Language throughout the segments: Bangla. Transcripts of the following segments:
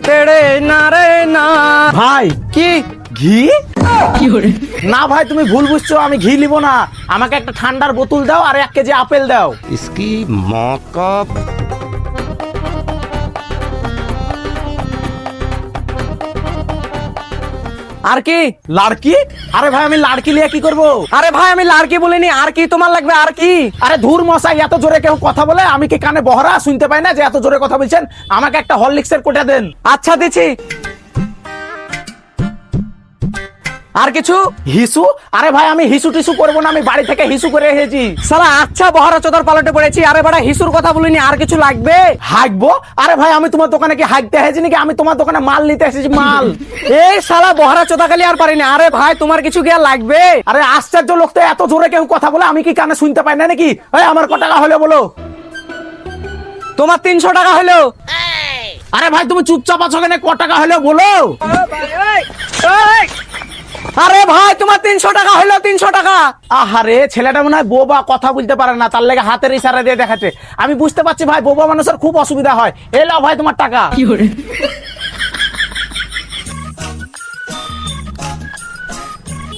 তেড়ে না রে না। ভাই কি ঘি কি করে? না ভাই তুমি ভুল বুঝছো, আমি ঘি নিব না, আমাকে একটা ঠান্ডার বোতল দাও আর 1 কেজি আপেল দাও। इसकी मौका আর কি লাড়কি? আরে ভাই আমি লাড়কি লিয়ে কি করব? আরে ভাই আমি লাড়কি বলিনি, আর কি তোমার লাগবে? আর কি? আরে ধুর মশাই, এত জোরে কেউ কথা বলে আমি কি কানে বহরা শুনতে পাই না যে এত জোরে কথা বলছেন? আমাকে একটা হরলিক্সের কোটা দেন। আচ্ছা দিচ্ছি। আর কিছু? হিসু? আরে ভাই আমি হিসু টিসু করবো না, আমি বাড়ি থেকে হিসু করে এসেছি। সালা আচ্ছা বহরা চোদার পালটে পড়েছি। আরে বড়া হিসুর কথা বলিনি, আর কিছু লাগবে? হাঁকবো? আরে ভাই আমি তোমার দোকানে কি হাঁকতে এসেছি নাকি? আমি তোমার দোকানে মাল নিতে এসেছি, মাল। এই শালা বহরা চোদা খালি আর পারিনি। আরে ভাই তোমার কিছু কি আর লাগবে? আরে আশ্চর্য লোক তো, এত জোরে কেউ কথা বলে আমি কি কানে শুনতে পাই না নাকি? এই আমার কত টাকা হলো বলো? তোমার 300 টাকা হলো। আরে ভাই তুমি চুপচাপ আছো কেন? ক টাকা হলো বলো? আরে ভাই তোমার 300 টাকা হলো, 300 টাকা। আহারে ছেলেটা মনে হয় বোবা, কথা বলতে পারে না, তার লেগে হাতের ইশারা দিয়ে দেখাচ্ছে। আমি বুঝতে পারছি ভাই, বোবা মানুষের খুব অসুবিধা হয়। এই লাও ভাই তোমার টাকা।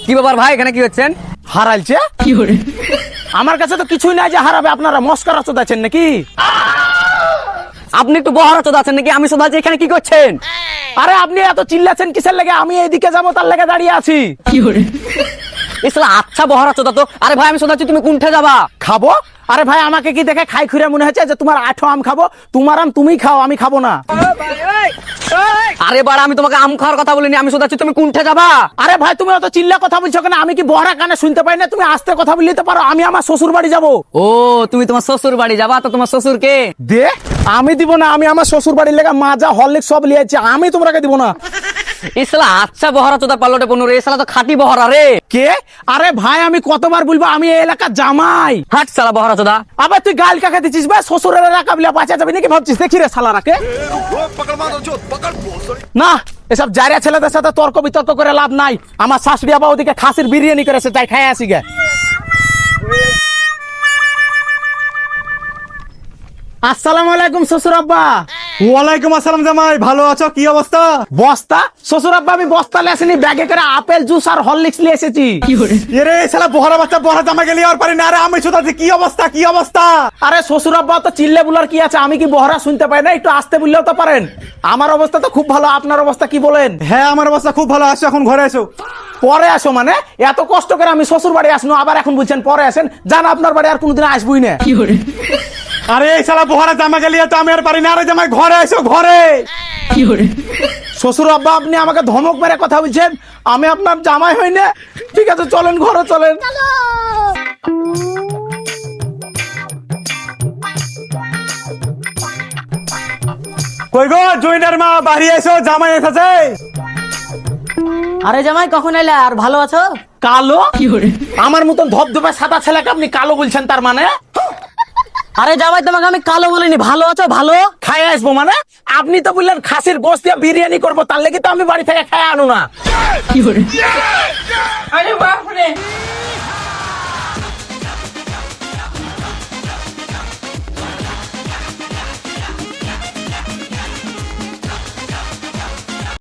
কি ব্যাপার ভাই, এখানে কি হচ্ছেন? হারাইছে? আমার কাছে তো কিছুই নাই যে হারাবে। আপনারা মস্করা চোদাচ্ছেন নাকি? আপনি একটু বহরা চোদা আছেন নাকি? আমি চোদা আছি, এখানে কি করছেন? আরে আপনি এত চিল্লাচ্ছেন কিসের লেগে? আমি এইদিকে যাবো তার লেগে দাঁড়িয়ে আছি। ইসলা আচ্ছা বহরা চোদা তো। আরে ভাই আমি চোদাচ্ছি, তুমি কোনটা যাবা? খাবো? আরে ভাই আমাকে কি দেখে খাই খুঁড়ে মনে হচ্ছে যে তোমার 8 আম খাবো? তোমার আম তুমি খাও, আমি খাবো না। আরে বাড়া আমি তোমাকে আম খাওয়ার কথা বলিনি, আমি চোদাচ্ছি, তুমি কোনটা যাবা? আরে ভাই তুমি অত চিল্লা কথা বলছো কেন? আমি কি বহরা কানে শুনতে পাই না? তুমি আস্তে কথা বলতে পারো। আমি আমার শ্বশুর বাড়ি যাবো। ও তুমি তোমার শ্বশুর বাড়ি যাবা? তো তোমার শ্বশুর কে? দে, আমি দিব না। আমি আমার শ্বশুর বাড়ির লেগে মাজা হরলিক্স সব লিয়েছি, আমি তোমরাকে দিব না। ইসলা আচ্ছা বহরা চোদা পাল্লটে পনেরো রে, ইসলা তো খাঁটি বহরা রে। কে? আরে ভাই আমি কতবার বলবো আমি এই এলাকার জামাই। হাট শালা বহরা চোদা। আবার তুই গাল কাকে দিচ্ছিস? ভাই শ্বশুরের এলাকা বলে বাঁচা যাবে নাকি ভাবছিস? দেখি রে শালারাকে। না, এসব জারিয়া ছেলেদের সাথে তর্ক বিতর্ক করে লাভ নাই। আমার শাশুড়ি আবার ওদিকে খাসির বিরিয়ানি করেছে, তাই খাই আসি গে। আসসালামু আলাইকুম শ্বশুর আব্বা। ওয়ালাইকুম আসসালাম জামাই, ভালো আছো? কি অবস্থা? বস্তা? শ্বশুর আব্বা আমি বস্তা নিয়ে আসিনি, ব্যাগে করে আপেল জুস আর হরলিক্স নিয়ে এসেছি। এরে শালা বহরা বাচ্চা, বহরা জামা গেলি আর পারি না। আরে আমি শুধাচ্ছি, কি অবস্থা কি অবস্থা? আরে শ্বশুর আব্বা তো চিল্লে বুলার কি আছে? আমি কি বহরা শুনতে পাই না? একটু আসতে বললেও তো পারেন। আমার অবস্থা তো খুব ভালো, আপনার অবস্থা কি বলেন? হ্যাঁ আমার অবস্থা খুব ভালো। আসো এখন ঘরে এসো। পরে আসো মানে? এত কষ্ট করে আমি শ্বশুর বাড়ি আসনো, আবার এখন বলছেন পরে আসেন? জান আপনার বাড়ি আর কোনোদিন আসবই না। আরে এই শালা বহরা জামা গেলি তো আমি আর পারি না। আরে জামাই ঘরে এসো, ঘরে। শ্বশুর আব্বা আপনি আমাকে ধমক মেরে কথা বলছেন? আমি আপনার জামাই হই না? ঠিক আছে চলেন ঘরে চলেন। কই গো জয়নার মা, বাড়ি এসো, জামাই এসেছে। আরে জামাই কখন এলে? আর ভালো আছো? কালো? আমার মতন ধবধবে সাদা ছেলেকে আপনি কালো বলছেন তার মানে? আরে জামাই তোমাকে আমি কালো বলিনি, ভালো আছো? ভালো খাই আসবো মানে? আপনি তো বললেন খাসির গোশত দিয়ে বিরিয়ানি করবো, তার লেগে তো আমি বাড়ি থেকে খাই আনো না। আরে বাপ রে।